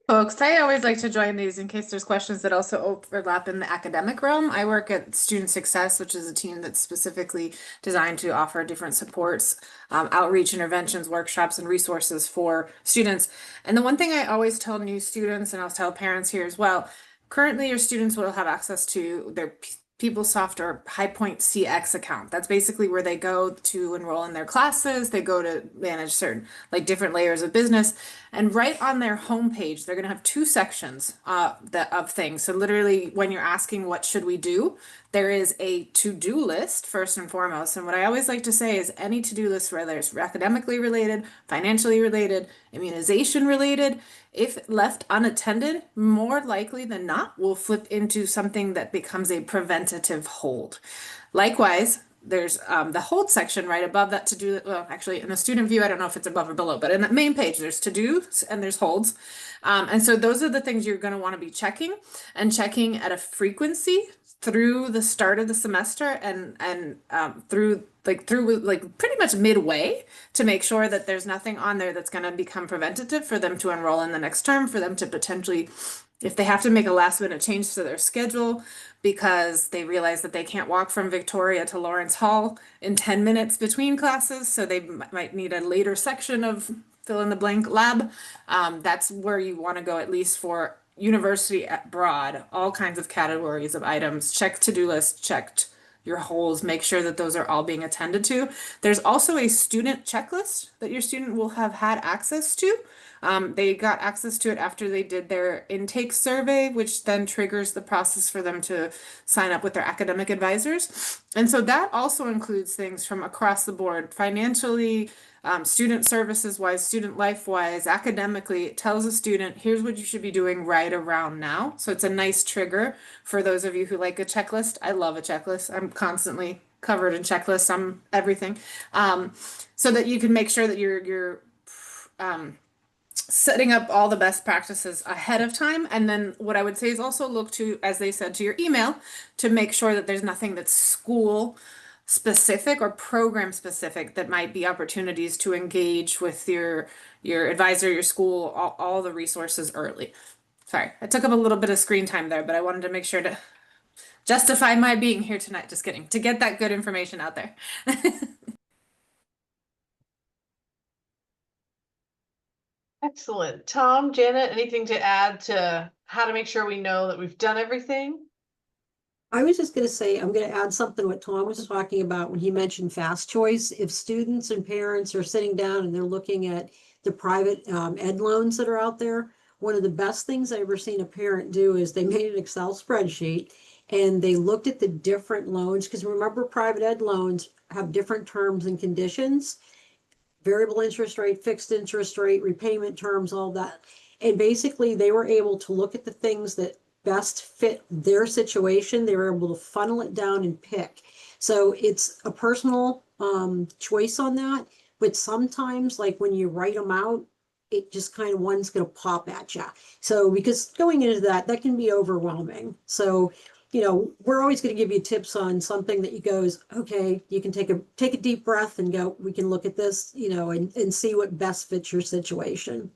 Folks, I always like to join these in case there's questions that also overlap in the academic realm. I work at Student Success, which is a team that's specifically designed to offer different supports, outreach, interventions, workshops, and resources for students. And the one thing I always tell new students, and I'll tell parents here as well, currently your students will have access to their PeopleSoft or HighPoint CX account. That's basically where they go to enroll in their classes. They go to manage certain different layers of business. And right on their homepage, they're going to have 2 sections of things. So literally when you're asking what should we do, there is a to-do list first and foremost. And what I always like to say is any to-do list, whether it's academically related, financially related, immunization related, if left unattended, more likely than not, will flip into something that becomes a preventative hold. Likewise, there's the hold section right above that to-do. Well, actually, in the student view, I don't know if it's above or below, but in that main page, there's to-dos and there's holds. And so those are the things you're going to want to be checking at a frequency through the start of the semester and through pretty much midway to make sure that there's nothing on there that's going to become preventative for them to enroll in the next term, for them to potentially, if they have to make a last minute change to their schedule because they realize that they can't walk from Victoria to Lawrence Hall in 10 minutes between classes, so they might need a later section of fill in the blank lab. That's where you want to go, at least for university at broad, all kinds of categories of items. Check to-do list, checked your holes, make sure that those are all being attended to. There's also a student checklist that your student will have had access to They got access to it after they did their intake survey, which then triggers the process for them to sign up with their academic advisors. And so that also includes things from across the board, financially, student services wise, student life wise, academically. It tells a student, here's what you should be doing right around now. So it's a nice trigger for those of you who like a checklist. I love a checklist. I'm constantly covered in checklists. I'm everything. So that you can make sure that you're setting up all the best practices ahead of time. And then what I would say is also look to, as they said, to your email to make sure that there's nothing that's school specific or program specific that might be opportunities to engage with your advisor, your school, all the resources early. Sorry, I took up a little bit of screen time there, but I wanted to make sure to justify my being here tonight. Just kidding, to get that good information out there. Excellent. Tom, Janet, anything to add to how to make sure we know that we've done everything? I was just going to say, I'm going to add something to what Tom was talking about when he mentioned fast choice. If students and parents are sitting down and they're looking at the private ed loans that are out there, one of the best things I've ever seen a parent do is they made an Excel spreadsheet and they looked at the different loans, because remember, private ed loans have different terms and conditions, variable interest rate, fixed interest rate, repayment terms, all that. And basically they were able to look at the things that best fit their situation. They were able to funnel it down and pick. So it's a personal choice on that. But sometimes, like when you write them out, it just kind of one's going to pop at you. So because going into that, that can be overwhelming. So, you know, we're always going to give you tips on something that you goes, okay, you can take a deep breath and go, we can look at this, you know, and see what best fits your situation.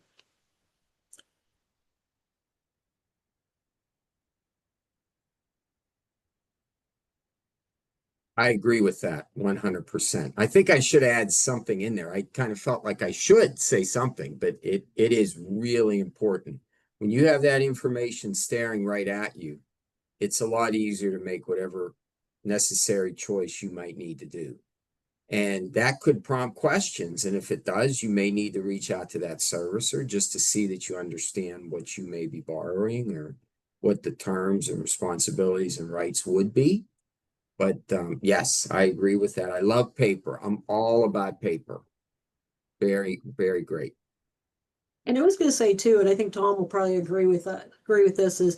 I agree with that 100%. I think I should add something in there. I kind of felt like I should say something, but it is really important. When you have that information staring right at you, it's a lot easier to make whatever necessary choice you might need to do. And that could prompt questions. And if it does, you may need to reach out to that servicer just to see that you understand what you may be borrowing or what the terms and responsibilities and rights would be. But yes, I agree with that. I love paper. I'm all about paper. Very, very great. And I was going to say too, and I think Tom will probably agree with that, agree with this, is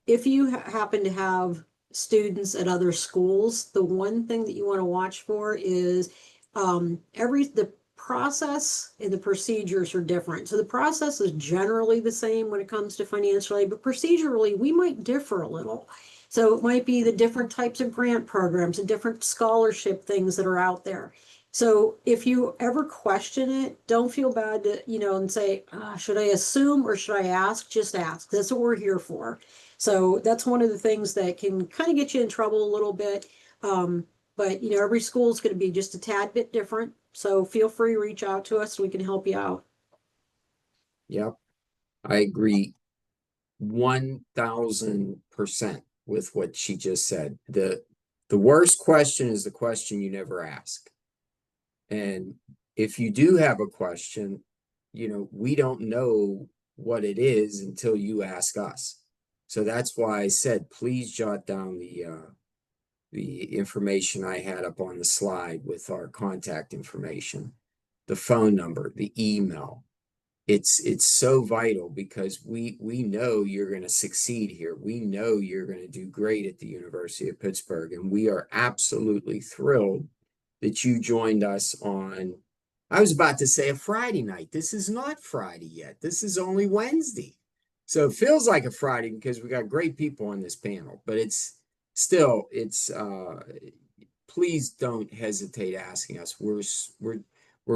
if you happen to have students at other schools, the one thing that you want to watch for is the process and the procedures are different. So the process is generally the same when it comes to financial aid, but procedurally we might differ a little. So it might be the different types of grant programs and different scholarship things that are out there. So if you ever question it, don't feel bad to, you know, and say, should I assume or should I ask? Just ask. That's what we're here for. So that's one of the things that can kind of get you in trouble a little bit. But you know, every school is going to be just a tad bit different. So feel free to reach out to us and we can help you out. Yep. I agree 1000% with what she just said. The worst question is the question you never ask. And if you do have a question, you know, we don't know what it is until you ask us. So that's why I said, please jot down the information I had up on the slide with our contact information, the phone number, the email. It's so vital because we know you're going to succeed here. We know you're going to do great at the University of Pittsburgh, and we are absolutely thrilled that you joined us on, I was about to say a Friday night. This is not Friday yet. This is only Wednesday. So it feels like a Friday because we got great people on this panel, but it's still, please don't hesitate asking us. We're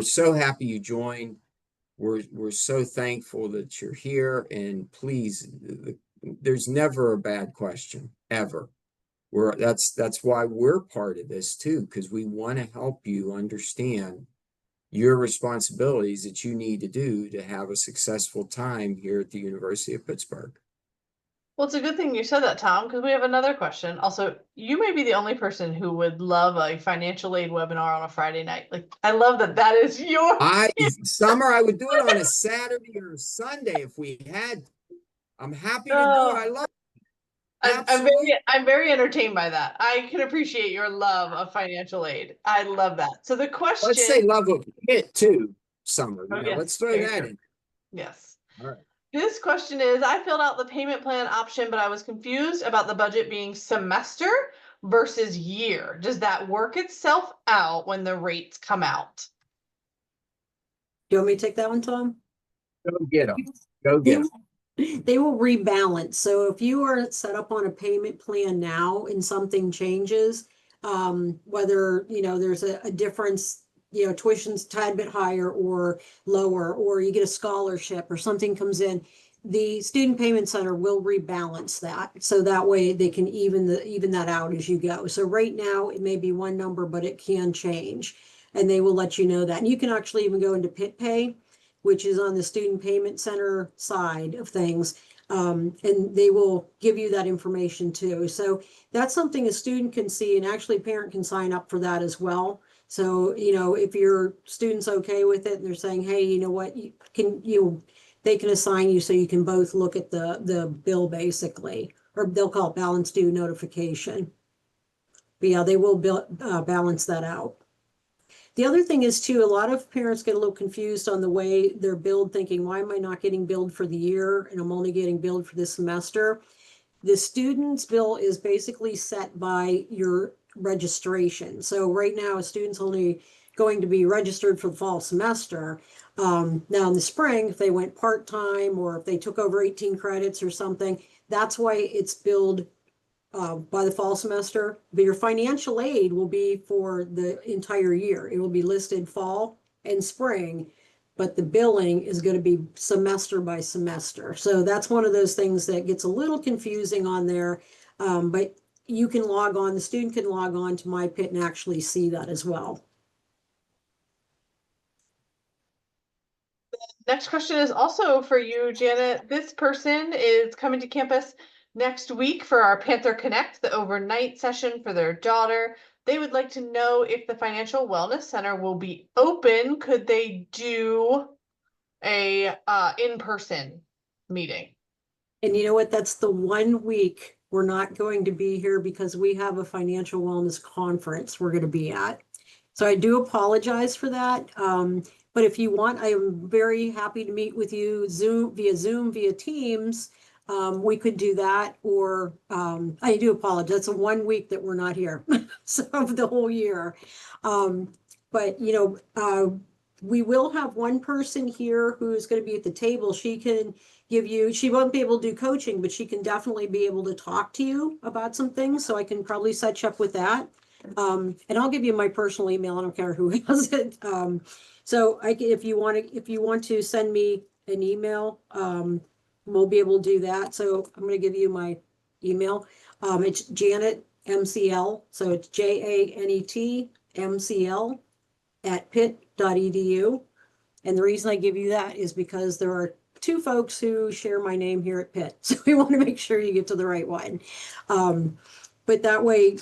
so happy you joined. We're so thankful that you're here, and please, there's never a bad question ever. That's why we're part of this too, because we want to help you understand your responsibilities that you need to do to have a successful time here at the University of Pittsburgh. Well, it's a good thing you said that, Tom, because we have another question. Also, you may be the only person who would love a financial aid webinar on a Friday night. Like, I love that that is your. Summer, I would do it on a Saturday or a Sunday if we had. I'm happy to do it. Oh, I love I'm absolutely. I'm very entertained by that. I can appreciate your love of financial aid. I love that. So the Let's say question. love of it too, Summer. Oh, Let's yes, throw very that true. in. Yes. All right. This question is, I filled out the payment plan option, but I was confused about the budget being semester versus year. Does that work itself out when the rates come out? Do you want me to take that one, Tom? Go get them. Go They get them. they will rebalance. So if you are set up on a payment plan now and something changes, whether, there's a difference, tuition's a tad bit higher or lower, or you get a scholarship or something comes in, the student payment center will rebalance that. So that way they can even that out as you go. So right now it may be one number, but it can change. And they will let you know that. And you can actually even go into Pitt Pay, which is on the student payment center side of things. And they will give you that information too. So that's something a student can see, and actually a parent can sign up for that as well. So, if your student's okay with it and they're saying, hey, you know what, they can assign you so you can both look at the bill basically, or they'll call it balance due notification. But yeah, they will balance that out. The other thing is too, a lot of parents get a little confused on the way they're billed, thinking, why am I not getting billed for the year and I'm only getting billed for this semester? The student's bill is basically set by your registration. So right now, a student's only going to be registered for the fall semester. Now in the spring, if they went part-time or if they took over 18 credits or something, that's why it's billed by the fall semester, but your financial aid will be for the entire year. It will be listed fall and spring, but the billing is going to be semester by semester. So that's one of those things that gets a little confusing on there. But you can log on, the student can log on to My Pitt and actually see that as well. Next question is also for you, Janet. This person is coming to campus next week for our Panther Connect, the overnight session for their daughter. They would like to know if the Financial Wellness Center will be open. Could they do a in-person meeting? And you know what? That's the 1 week we're not going to be here because we have a financial wellness conference we're going to be at. So I do apologize for that. But if you want, I am very happy to meet with you Zoom, via Teams. We could do that, or I do apologize. It's a 1 week that we're not here, so of the whole year. But we will have one person here who's going to be at the table. She can she won't be able to do coaching, but she can definitely be able to talk to you about some things. So I can probably set you up with that. And I'll give you my personal email. I don't care who has it. So if you want to send me an email, we'll be able to do that. So I'm going to give you my email. It's Janet MCL. So it's JANET MCL at pitt.edu. And the reason I give you that is because there are two folks who share my name here at Pitt. So we want to make sure you get to the right one. But that way,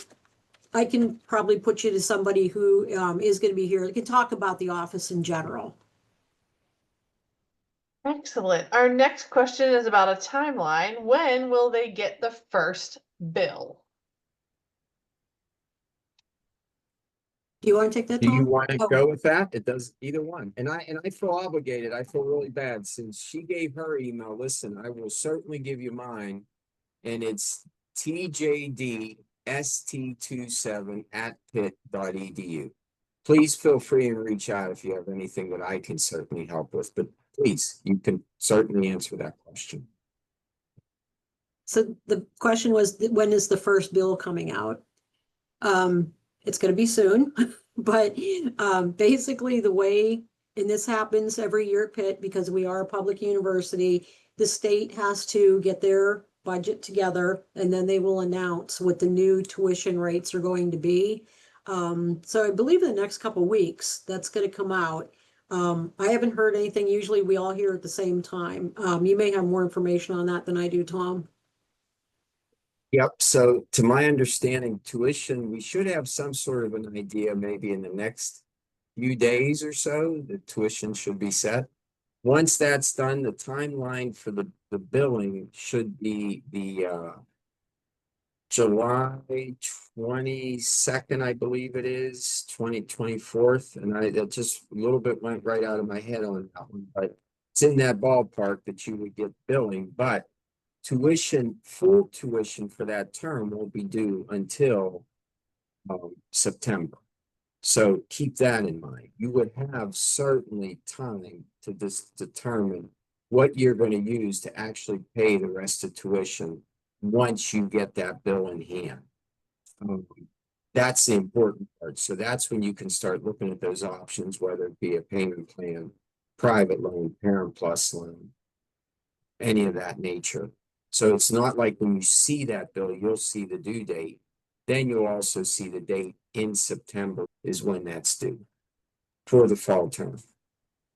I can probably put you to somebody who is going to be here. They can talk about the office in general. Excellent. Our next question is about a timeline. When will they get the first bill? Do you want to take that, Do you Tom? want to Oh, go with that? It does either one. And I feel obligated. I feel really bad since she gave her email. Listen, I will certainly give you mine. And it's tjdst27 at pitt.edu. Please feel free and reach out if you have anything that I can certainly help with. But please, you can certainly answer that question. so the question was, when is the first bill coming out? It's going to be soon, but basically the way, and this happens every year at Pitt because we are a public university, the state has to get their budget together and then they will announce what the new tuition rates are going to be. So I believe in the next couple of weeks that's going to come out. I haven't heard anything. Usually we all hear at the same time. You may have more information on that than I do, Tom. Yep, so to my understanding, tuition, we should have some sort of an idea, maybe in the next few days or so, the tuition should be set. Once that's done, the timeline for the billing should be the July 22nd, I believe it is, 24th, and that just a little bit went right out of my head on that one, but it's in that ballpark that you would get billing, but tuition, full tuition for that term won't be due until September. So keep that in mind. You would have certainly time to determine what you're going to use to actually pay the rest of tuition once you get that bill in hand. That's the important part. So that's when you can start looking at those options, whether it be a payment plan, private loan, Parent Plus loan, any of that nature. So it's not like when you see that bill, you'll see the due date. Then you'll also see the date in September is when that's due for the fall term.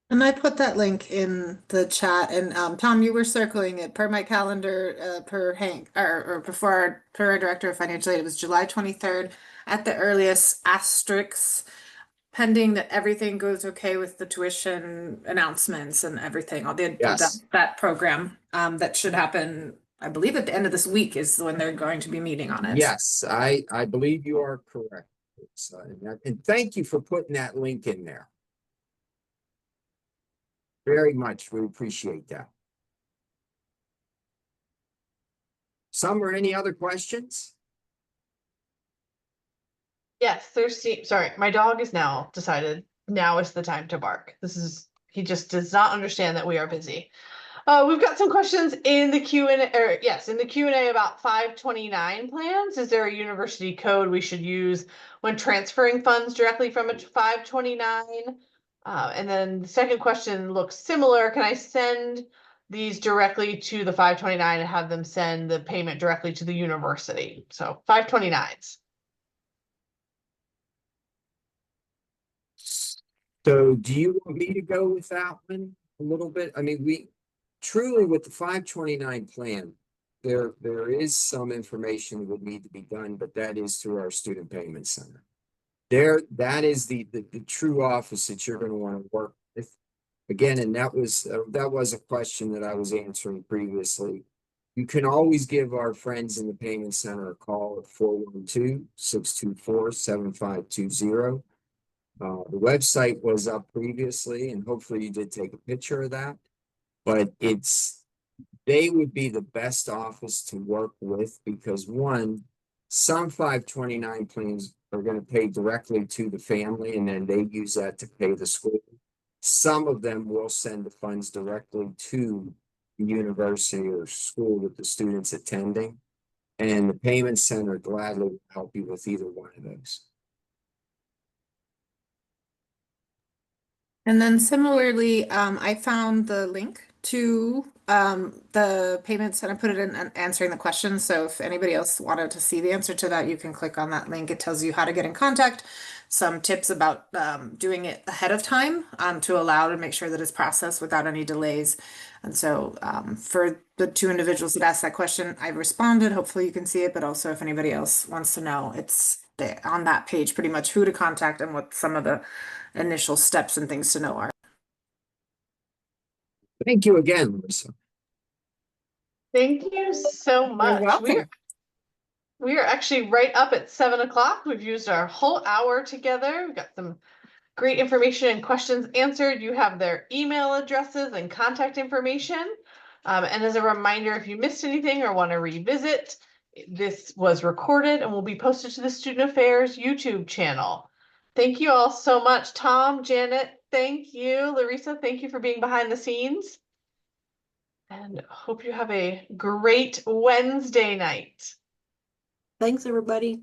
And I put that link in the chat, and Tom, you were circling it per my calendar, per Hank, or per our director of financial aid. It was July 23rd at the earliest, asterisks, pending that everything goes okay with the tuition announcements and everything. All Yes. that program that should happen. I believe at the end of this week is when they're going to be meeting on it. Yes, I believe you are correct. And thank you for putting that link in there. Very much. We appreciate that. Some or any other questions? Yes, sorry, my dog is now decided now is the time to bark. He just does not understand that we are busy. We've got some questions in the Q&A, or yes, in the Q&A about 529 plans. Is there a university code we should use when transferring funds directly from a 529? And then the second question looks similar. Can I send these directly to the 529 and have them send the payment directly to the university? So 529s. So do you want me to go with that one a little bit? I mean, we truly with the 529 plan, there is some information that would need to be done, but that is through our student payment center. That is the true office that you're going to want to work with. Again, and that was a question that I was answering previously. You can always give our friends in the payment center a call at 412-624-7520. The website was up previously, and hopefully you did take a picture of that. But they would be the best office to work with because one, some 529 plans are going to pay directly to the family, and then they use that to pay the school. Some of them will send the funds directly to the university or school that the student's attending, and the payment center gladly will help you with either one of those. And then similarly, I found the link to the payments and I put it in answering the questions. So if anybody else wanted to see the answer to that, you can click on that link. It tells you how to get in contact, some tips about doing it ahead of time to allow to make sure that it's processed without any delays. And so for the two individuals that asked that question, I responded. Hopefully you can see it, but also if anybody else wants to know, it's on that page pretty much who to contact and what some of the initial steps and things to know are. Thank you again, Melissa. Thank you so much. welcome. We are actually right up at 7 o'clock. We've used our whole hour together. We've got some great information and questions answered. You have their email addresses and contact information. And as a reminder, if you missed anything or want to revisit, this was recorded and will be posted to the Student Affairs YouTube channel. Thank you all so much. Tom, Janet, thank you. Larissa, thank you for being behind the scenes. And hope you have a great Wednesday night. Thanks, everybody.